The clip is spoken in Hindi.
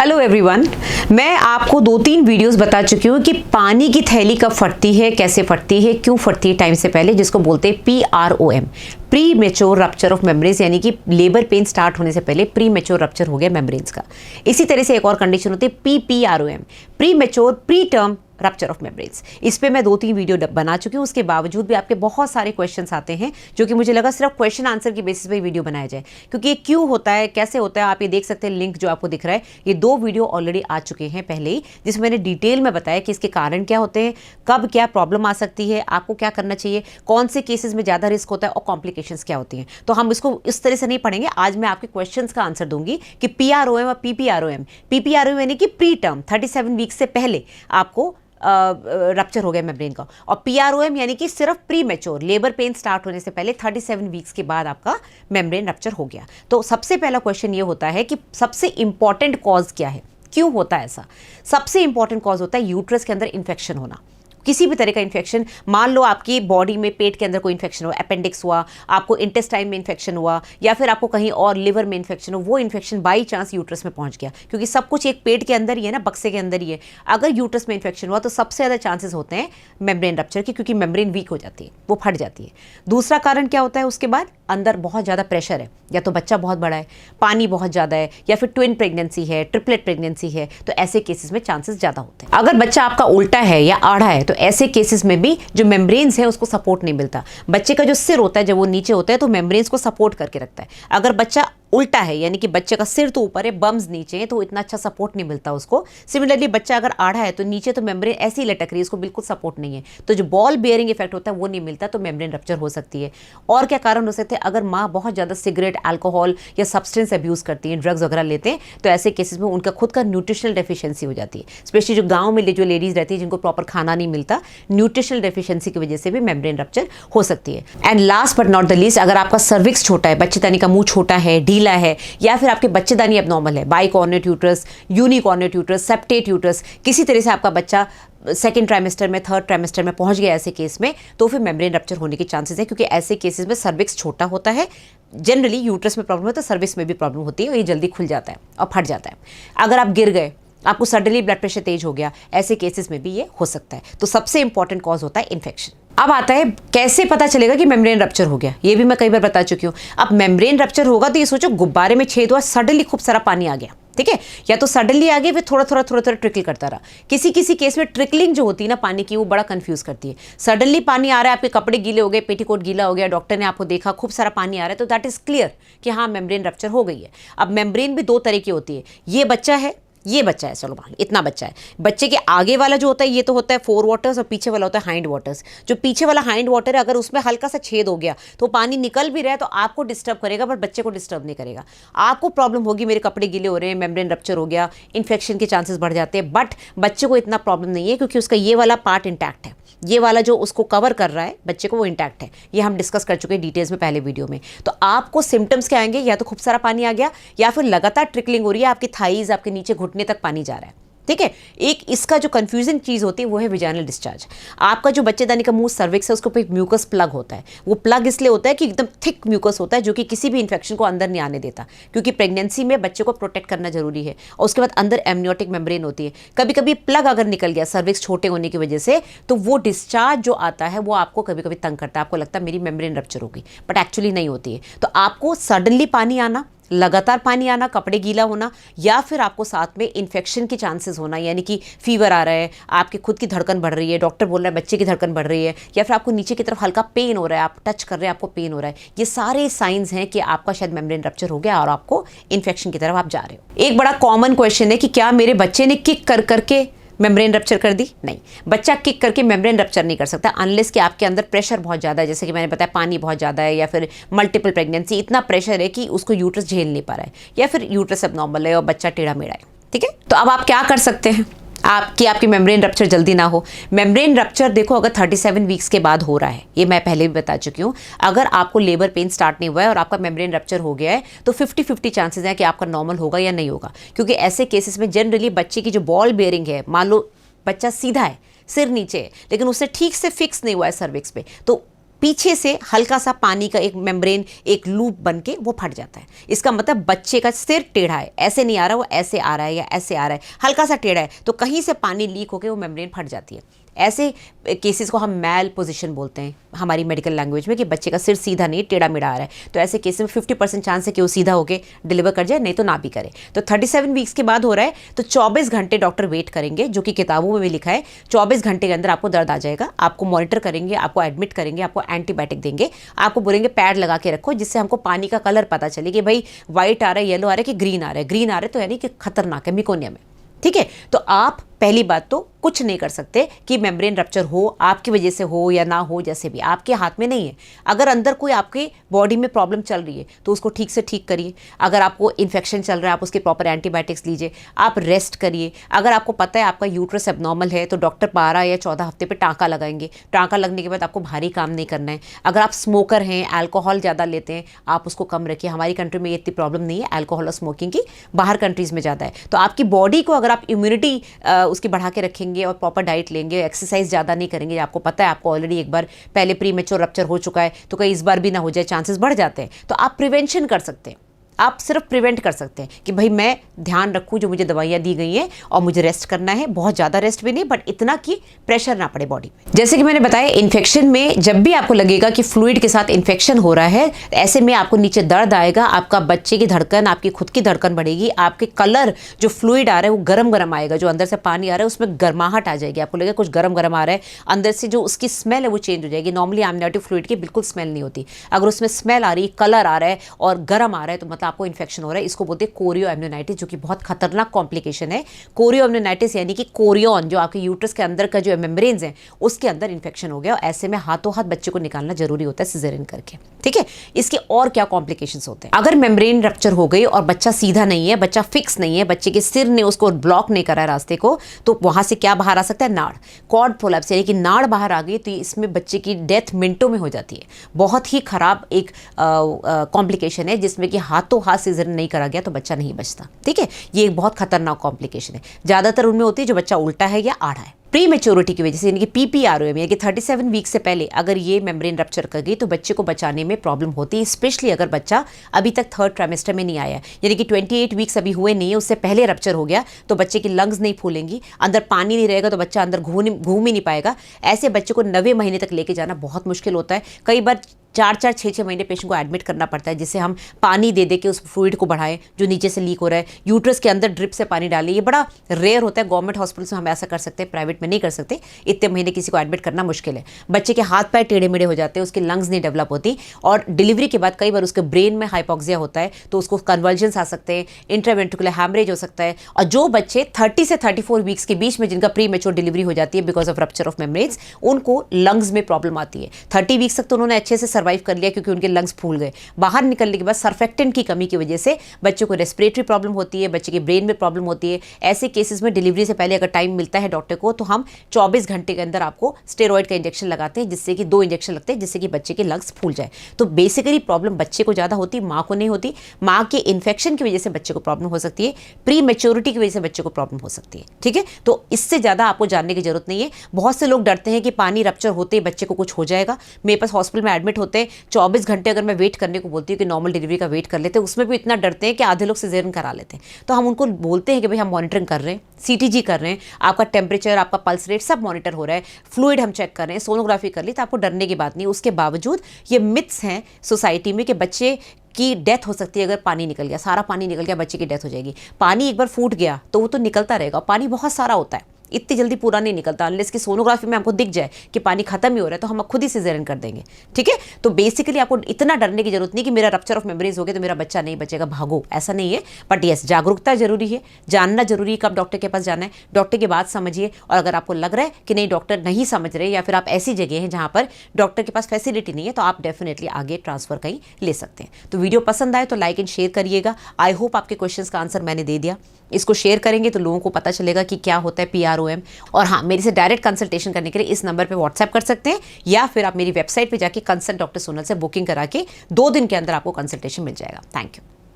हेलो एवरीवन, मैं आपको 2-3 वीडियोस बता चुकी हूँ कि पानी की थैली कब फटती है, कैसे फटती है, क्यों फटती है टाइम से पहले, जिसको बोलते हैं PROM, pre mature rupture of membranes, यानी कि लेबर पेन स्टार्ट होने से पहले प्री मेच्योर रप्चर हो गया मेम्ब्रेन्स का। इसी तरह से एक और कंडीशन होती है PPROM, pre mature pre term rupture of membranes. इस पे मैं 2-3 वीडियो बना चुकी हूँ। उसके बावजूद भी आपके बहुत सारे क्वेश्चंस आते हैं, जो कि मुझे लगा सिर्फ क्वेश्चन आंसर की बेसिस पे वीडियो बनाया जाए, क्योंकि ये क्यों होता है, कैसे होता है, आप ये देख सकते हैं। लिंक जो आपको दिख रहा है, ये 2 वीडियो ऑलरेडी आ चुके हैं पहले ही, जिसमें मैंने डिटेल में बताया कि इसके कारण क्या होते हैं, कब क्या प्रॉब्लम आ सकती है, आपको क्या करना चाहिए, कौन से केसेस में ज़्यादा रिस्क होता है और कॉम्प्लिकेशंस क्या होती हैं। तो हम इसको इस तरह से नहीं पढ़ेंगे। आज मैं आपके क्वेश्चंस का आंसर दूंगी कि PROM और PPROM यानी कि प्री टर्म 37 वीक से पहले आपको रप्चर हो गया मेम्ब्रेन का, और PROM यानी कि सिर्फ pre mature labour pain start होने से पहले 37 वीक्स के बाद आपका मेम्ब्रेन रप्चर हो गया। तो सबसे पहला क्वेश्चन ये होता है कि सबसे इंपॉर्टेंट कॉज क्या है, क्यों होता है ऐसा। सबसे इंपॉर्टेंट कॉज होता है यूट्रस के अंदर इन्फेक्शन होना, किसी भी तरह का इन्फेक्शन। मान लो आपकी बॉडी में पेट के अंदर कोई इन्फेक्शन हो, अपेंडिक्स हुआ, आपको इंटेस्टाइन में इन्फेक्शन हुआ, या फिर आपको कहीं और लिवर में इन्फेक्शन हो, वो इन्फेक्शन बाई चांस यूट्रस में पहुंच गया, क्योंकि सब कुछ एक पेट के अंदर ही है ना, बक्से के अंदर ही है। अगर यूट्रस में इन्फेक्शन हुआ तो सबसे ज़्यादा चांसेस होते हैं मेम्ब्रेन रप्चर के, क्योंकि मेम्ब्रेन वीक हो जाती है, वो फट जाती है। दूसरा कारण क्या होता है, उसके बाद अंदर बहुत ज़्यादा प्रेशर है, या तो बच्चा बहुत बड़ा है, पानी बहुत ज़्यादा है, या फिर ट्विन प्रेगनेंसी है, ट्रिपलेट प्रेगनेंसी है, तो ऐसे केसेस में चांसेस ज़्यादा होते हैं। अगर बच्चा आपका उल्टा है या आड़ा है, तो ऐसे केसेस में भी जो मेम्ब्रेन्स है उसको सपोर्ट नहीं मिलता। बच्चे का जो सिर होता है जब वो नीचे होता है तो मेम्ब्रेन्स को सपोर्ट करके रखता है। अगर बच्चा उल्टा है, यानी कि बच्चे का सिर तो ऊपर है, बम्स नीचे है, तो इतना अच्छा सपोर्ट नहीं मिलता उसको। सिमिलरली बच्चा अगर आड़ा है तो नीचे तो मेम्ब्रेन ऐसी लटक रही है, उसको बिल्कुल सपोर्ट नहीं है, तो जो बॉल बेयरिंग इफेक्ट होता है वो नहीं मिलता, तो मेम्ब्रेन रप्चर हो सकती है। और क्या कारण हो सकते हैं, अगर माँ बहुत ज़्यादा सिगरेट, अल्कोहल या सब्सटेंस अब्यूज़ करती है, ड्रग्स वगैरह लेते हैं, तो ऐसे केसेस में उनका खुद का न्यूट्रिशनल डेफिशिएंसी हो जाती है। स्पेशली जो गाँव में जो लेडीज़ रहती है, जिनको प्रॉपर खाना नहीं मिलता, न्यूट्रिशनल डेफिशिएंसी की वजह से भी मेम्ब्रेन रप्चर हो सकती है। And last but not the least, अगर आपका सर्विक्स छोटा है, बच्चेदानी का मुंह छोटा है, ढीला है, या फिर आपके बच्चेदानी एबनॉर्मल है, बाइकॉर्नेट यूट्रस, यूनिकॉर्नेट यूट्रस, सेप्टेट यूट्रस, किसी तरह से आपका बच्चा सेकेंड ट्राइमेस्टर में, थर्ड ट्राइमेस्टर में पहुंच गया ऐसे केस में, तो फिर मेम्ब्रेन रप्चर होने के चांसेस है, क्योंकि ऐसे केसेस में सर्विक्स छोटा होता है। जनरली यूट्रस में प्रॉब्लम है तो सर्विक्स में भी प्रॉब्लम होती है, और ये जल्दी खुल जाता है और फट जाता है। अगर आप गिर गए, आपको सडनली ब्लड प्रेशर तेज हो गया, ऐसे केसेस में भी ये हो सकता है। तो सबसे इंपॉर्टेंट कॉज होता है इन्फेक्शन। अब आता है कैसे पता चलेगा कि मेम्ब्रेन रप्चर हो गया, ये भी मैं कई बार बता चुकी हूँ। अब मेम्ब्रेन रप्चर होगा तो ये सोचो गुब्बारे में छेद हुआ, सडनली खूब सारा पानी आ गया, ठीक है, या तो सडनली आ गया, फिर थोड़ा थोड़ा ट्रिकल करता रहा। किसी किसी केस में ट्रिकलिंग जो होती है ना पानी की, वो बड़ा कंफ्यूज करती है। सडनली पानी आ रहा है, आपके कपड़े गीले हो गए, पेटीकोट गीला हो गया, डॉक्टर ने आपको देखा, खूब सारा पानी आ रहा है, तो दैट इज क्लियर कि हाँ मेम्ब्रेन रप्चर हो गई है। अब मेम्ब्रेन भी 2 तरह की होती है, ये बच्चा है, ये बच्चा है, चलो इतना बच्चा है। बच्चे के आगे वाला जो होता है ये तो होता है 4 वाटर्स, और पीछे वाला होता है हाइंड वाटर्स। जो पीछे वाला हाइंड वाटर है, अगर उसमें हल्का सा छेद हो गया तो पानी निकल भी रहा है तो आपको डिस्टर्ब करेगा, बट बच्चे को डिस्टर्ब नहीं करेगा। आपको प्रॉब्लम होगी, मेरे कपड़े गीले हो रहे हैं, मेम्ब्रेन रप्चर हो गया, इन्फेक्शन के चांसेस बढ़ जाते हैं, बट बच्चे को इतना प्रॉब्लम नहीं है, क्योंकि उसका ये वाला पार्ट इंटैक्ट है, ये वाला जो उसको कवर कर रहा है बच्चे को, वो इंटैक्ट है। ये हम डिस्कस कर चुके हैं डिटेल्स में पहले वीडियो में। तो आपको सिम्टम्स क्या आएंगे, या तो खूब सारा पानी आ गया, या फिर लगातार ट्रिकलिंग हो रही है, आपकी थाईज, आपके नीचे घुटने तक पानी जा रहा है, ठीक है। एक इसका जो कंफ्यूजिंग चीज़ होती है वो है विजाइनल डिस्चार्ज। आपका जो बच्चेदानी का मुंह सर्विक्स है, उसके ऊपर एक म्यूकस प्लग होता है। वो प्लग इसलिए होता है कि एकदम थिक म्यूकस होता है, जो कि किसी भी इन्फेक्शन को अंदर नहीं आने देता, क्योंकि प्रेगनेंसी में बच्चे को प्रोटेक्ट करना जरूरी है। और उसके बाद अंदर एमनियोटिक मेम्ब्रेन होती है। कभी कभी प्लग अगर निकल गया सर्विक्स छोटे होने की वजह से, तो वो डिस्चार्ज जो आता है वो आपको कभी कभी तंग करता है, आपको लगता है मेरी मेम्ब्रेन रप्चर होगी, बट एक्चुअली नहीं होती है। तो आपको सडनली पानी आना, लगातार पानी आना, कपड़े गीला होना, या फिर आपको साथ में इन्फेक्शन के चांसेस होना, यानी कि फीवर आ रहा है, आपकी खुद की धड़कन बढ़ रही है, डॉक्टर बोल रहा है बच्चे की धड़कन बढ़ रही है, या फिर आपको नीचे की तरफ हल्का पेन हो रहा है, आप टच कर रहे हैं आपको पेन हो रहा है, ये सारे साइंस हैं कि आपका शायद मेम्ब्रेन रप्चर हो गया और आपको इन्फेक्शन की तरफ आप जा रहे हो। एक बड़ा कॉमन क्वेश्चन है कि क्या मेरे बच्चे ने किक कर करके मेम्ब्रेन रप्चर कर दी? नहीं, बच्चा किक करके मेम्ब्रेन रप्चर नहीं कर सकता, अनलेस कि आपके अंदर प्रेशर बहुत ज़्यादा है, जैसे कि मैंने बताया पानी बहुत ज़्यादा है, या फिर मल्टीपल प्रेगनेंसी, इतना प्रेशर है कि उसको यूट्रस झेल नहीं पा रहा है, या फिर यूट्रस एबनॉर्मल है और बच्चा टेढ़ा मेढ़ा है, ठीक है। तो अब आप क्या कर सकते हैं आपकी मेम्ब्रेन रप्चर जल्दी ना हो। मेम्ब्रेन रप्चर देखो अगर 37 वीक्स के बाद हो रहा है, ये मैं पहले भी बता चुकी हूँ। अगर आपको लेबर पेन स्टार्ट नहीं हुआ है और आपका मेम्ब्रेन रप्चर हो गया है, तो 50-50 चांसेस हैं कि आपका नॉर्मल होगा या नहीं होगा, क्योंकि ऐसे केसेस में जनरली बच्चे की जो बॉल बेयरिंग है, मान लो बच्चा सीधा है, सिर नीचे है, लेकिन उससे ठीक से फिक्स नहीं हुआ है सर्विक्स पे, तो पीछे से हल्का सा पानी का एक मेम्ब्रेन, एक लूप बन के वो फट जाता है। इसका मतलब बच्चे का सिर टेढ़ा है, ऐसे नहीं आ रहा, वो ऐसे आ रहा है या ऐसे आ रहा है, हल्का सा टेढ़ा है, तो कहीं से पानी लीक होकर वो मेम्ब्रेन फट जाती है। ऐसे केसेस को हम मैल पोजीशन बोलते हैं हमारी मेडिकल लैंग्वेज में, कि बच्चे का सिर सीधा नहीं टेढ़ा मेढ़ा आ रहा है। तो ऐसे केस में 50% चांस है कि वो सीधा होकर डिलीवर कर जाए, नहीं तो ना भी करे। तो 37 वीक्स के बाद हो रहा है तो 24 घंटे डॉक्टर वेट करेंगे, जो कि किताबों में भी लिखा है। 24 घंटे के अंदर आपको दर्द आ जाएगा, आपको मॉनिटर करेंगे, आपको एडमिट करेंगे, आपको एंटीबायोटिक देंगे, आपको बोलेंगे पैड लगा के रखो, जिससे हमको पानी का कलर पता चले कि भाई व्हाइट आ रहा है, येलो आ रहा है कि ग्रीन आ रहा है। ग्रीन आ रहा है तो यानी कि खतरनाक है, मिकोनियम है। ठीक है, तो आप पहली बात तो कुछ नहीं कर सकते कि मेम्ब्रेन रप्चर हो, आपकी वजह से हो या ना हो, जैसे भी आपके हाथ में नहीं है। अगर अंदर कोई आपके बॉडी में प्रॉब्लम चल रही है तो उसको ठीक से ठीक करिए। अगर आपको इन्फेक्शन चल रहा है, आप उसके प्रॉपर एंटीबायोटिक्स लीजिए, आप रेस्ट करिए। अगर आपको पता है आपका यूट्रस एबनॉर्मल है तो डॉक्टर 12 या 14 हफ्ते पे टाँका लगाएंगे। टाँका लगने के बाद आपको भारी काम नहीं करना है। अगर आप स्मोकर हैं, अल्कोहल ज़्यादा लेते हैं, आप उसको कम रखिए। हमारी कंट्री में ये इतनी प्रॉब्लम नहीं है अल्कोहल और स्मोकिंग की, बाहर कंट्रीज़ में ज़्यादा है। तो आपकी बॉडी को अगर आप इम्यूनिटी उसकी बढ़ा के रखेंगे और प्रॉपर डाइट लेंगे, एक्सरसाइज ज़्यादा नहीं करेंगे, आपको पता है आपको ऑलरेडी एक बार पहले प्री मैच्योर रप्चर हो चुका है तो कहीं इस बार भी ना हो जाए, चांसेस बढ़ जाते हैं। तो आप प्रिवेंशन कर सकते हैं, आप सिर्फ प्रिवेंट कर सकते हैं कि भाई मैं ध्यान रखूं जो मुझे दवाइयां दी गई हैं और मुझे रेस्ट करना है, बहुत ज़्यादा रेस्ट भी नहीं बट इतना कि प्रेशर ना पड़े बॉडी में। जैसे कि मैंने बताया, इन्फेक्शन में जब भी आपको लगेगा कि फ्लूइड के साथ इन्फेक्शन हो रहा है, ऐसे में आपको नीचे दर्द आएगा, आपका बच्चे की धड़कन, आपकी खुद की धड़कन बढ़ेगी, आपके कलर जो फ्लूइड आ रहा है वो गर्म गर्म आएगा, जो अंदर से पानी आ रहा है उसमें गर्माहट आ जाएगी, आपको लगेगा कुछ गर्म गर्म आ रहा है, अंदर से जो उसकी स्मेल है वो चेंज हो जाएगी। नॉर्मली एमनियोटिक फ्लूइड की बिल्कुल स्मेल नहीं होती, अगर उसमें स्मेल आ रही, कलर आ रहा है और गर्म आ रहा है तो मतलब आपको इन्फेक्शन हो रहा है। इसको बोलते हैं कोरियोअम्नियोनाइटिस, जो कि बहुत खतरनाक कॉम्प्लिकेशन है। कोरियोअम्नियोनाइटिस यानी कि कोरियन, जो आपके यूट्रस के अंदर का जो मेम्ब्रेन्स हैं उसके अंदर इन्फेक्शन हो गया और ऐसे में हाथों हाथ बच्चे को निकालना जरूरी होता है सिजेरियन करके। ठीक है, इसके और क्या कॉम्प्लिकेशंस होते हैं? अगर मेम्ब्रेन रप्चर हो गई और बच्चा सीधा नहीं है, बच्चा फिक्स नहीं है, बच्चे के सिर ने उसको ब्लॉक नहीं करा रास्ते को, तो वहां से क्या बाहर आ सकता है? नाड़, कॉर्ड प्रोलैप्स, यानी कि नाड़ बाहर आ गई तो इसमें बच्चे की डेथ मिनटों में हो जाती है। बहुत ही खराब एक कॉम्प्लिकेशन है जिसमें कि हाथों हाथ सिजेरियन नहीं करा गया तो बच्चा नहीं बचता। ठीक है, ये एक बहुत खतरनाक कॉम्प्लिकेशन है, ज्यादातर उनमें होती है जो बच्चा उल्टा है या आड़ा है। प्री मैच्योरिटी की वजह से यानी कि PPROM यानी कि 37 वीक से पहले अगर ये मेम्ब्रेन रप्चर कर गई तो बच्चे को बचाने में प्रॉब्लम होती है, स्पेशली अगर बच्चा अभी तक 3rd ट्राइमेस्टर में नहीं आया, यानी कि 28 वीक्स अभी हुए नहीं है, उससे पहले रप्चर हो गया तो बच्चे की लंग्स नहीं फूलेंगी, अंदर पानी नहीं रहेगा तो बच्चा अंदर घूम ही नहीं पाएगा। ऐसे बच्चे को 90 महीने तक लेके जाना बहुत मुश्किल होता है। कई बार 4-4, 6-6 महीने पेशेंट को एडमिट करना पड़ता है, जिससे हम पानी दे दे के उस फ्लूइड को बढ़ाएं जो नीचे से लीक हो रहा है, यूट्रस के अंदर ड्रिप से पानी डालें। ये बड़ा रेयर होता है, गवर्नमेंट हॉस्पिटल्स में हम ऐसा कर सकते हैं, प्राइवेट में नहीं कर सकते। इतने महीने किसी को एडमिट करना मुश्किल है। बच्चे के हाथ पैर टेढ़े मेढ़े हो जाते हैं, उसकी लंग्स नहीं डेवलप होती और डिलीवरी के बाद कई बार उसके ब्रेन में हाइपोक्सिया होता है तो उसको कन्वर्जन्स आ सकते हैं, इंट्रावेंट्रिकुलर हैमरेज हो सकता है। और जो बच्चे 30 से 34 वीक्स के बीच में जिनका प्री मैच्योर डिलीवरी हो जाती है because of rupture of membranes, उनको लंग्स में प्रॉब्लम आती है। 30 वीक्स तक तो उन्होंने अच्छे से सर्वाइव कर लिया क्योंकि उनके लंग्स फूल गए। बाहर निकलने के बाद सर्फेक्टेंट की कमी की वजह से बच्चों को रेस्पिरेटरी प्रॉब्लम होती है, बच्चे के ब्रेन में प्रॉब्लम होती है। ऐसे केसेस में डिलीवरी से पहले अगर टाइम मिलता है डॉक्टर को तो हम 24 घंटे के अंदर आपको स्टेरॉइड का इंजेक्शन लगाते हैं, जिससे कि 2 इंजेक्शन लगते हैं जिससे कि बच्चे के लंग्स फूल जाए। तो बेसिकली प्रॉब्लम बच्चे को ज़्यादा होती, माँ को नहीं होती। माँ के इन्फेक्शन की वजह से बच्चे को प्रॉब्लम हो सकती है, प्री मैच्योरिटी की वजह से बच्चे को प्रॉब्लम हो सकती है। ठीक है, तो इससे ज़्यादा आपको जानने की जरूरत नहीं है। बहुत से लोग डरते हैं कि पानी रप्चर होते ही बच्चे को कुछ हो जाएगा। मेरे पास हॉस्पिटल में एडमिट होते हैं, 24 घंटे अगर मैं वेट करने को बोलती हूँ कि नॉर्मल डिलीवरी का वेट कर लेते हैं, उसमें भी इतना डरते हैं कि आधे लोग सिजेरियन करा लेते हैं। तो हम उनको बोलते हैं कि भाई हम मॉनिटरिंग कर रहे हैं, CTG कर रहे हैं, आपका टेम्परेचर, आपका पल्स रेट सब मॉनिटर हो रहा है, फ्लूइड हम चेक कर रहे हैं, सोनोग्राफी कर ली, तो आपको डरने की बात नहीं। उसके बावजूद ये मिथ्स हैं सोसाइटी में कि बच्चे की डेथ हो सकती है अगर पानी निकल गया, सारा पानी निकल गया बच्चे की डेथ हो जाएगी। पानी एक बार फूट गया तो वो तो निकलता रहेगा, पानी बहुत सारा होता है, इतनी जल्दी पूरा नहीं निकलता। अनलेस की सोनोग्राफी में हमको दिख जाए कि पानी खत्म ही हो रहा है तो हम खुद ही सिजेरियन कर देंगे। ठीक है, तो बेसिकली आपको इतना डरने की जरूरत नहीं कि मेरा रप्चर ऑफ मेम्ब्रेन्स हो गया तो मेरा बच्चा नहीं बचेगा, भागो, ऐसा नहीं है। बट यस, जागरूकता जरूरी है, जानना जरूरी है कब डॉक्टर के पास जाना है, डॉक्टर की बात समझिए। और अगर आपको लग रहा है कि नहीं डॉक्टर नहीं समझ रहे या फिर आप ऐसी जगह हैं जहां पर डॉक्टर के पास फैसिलिटी नहीं है तो आप डेफिनेटली आगे ट्रांसफर कहीं ले सकते हैं। तो वीडियो पसंद आए तो लाइक एंड शेयर करिएगा। आई होप आपके क्वेश्चंस का आंसर मैंने दे दिया। इसको शेयर करेंगे तो लोगों को पता चलेगा कि क्या होता है PROM। और हाँ, मेरे से डायरेक्ट कंसल्टेशन करने के लिए इस नंबर पे व्हाट्सएप कर सकते हैं या फिर आप मेरी वेबसाइट पे जाके कंसल्ट डॉक्टर सोनल से बुकिंग करा के 2 दिन के अंदर आपको कंसल्टेशन मिल जाएगा। Thank you.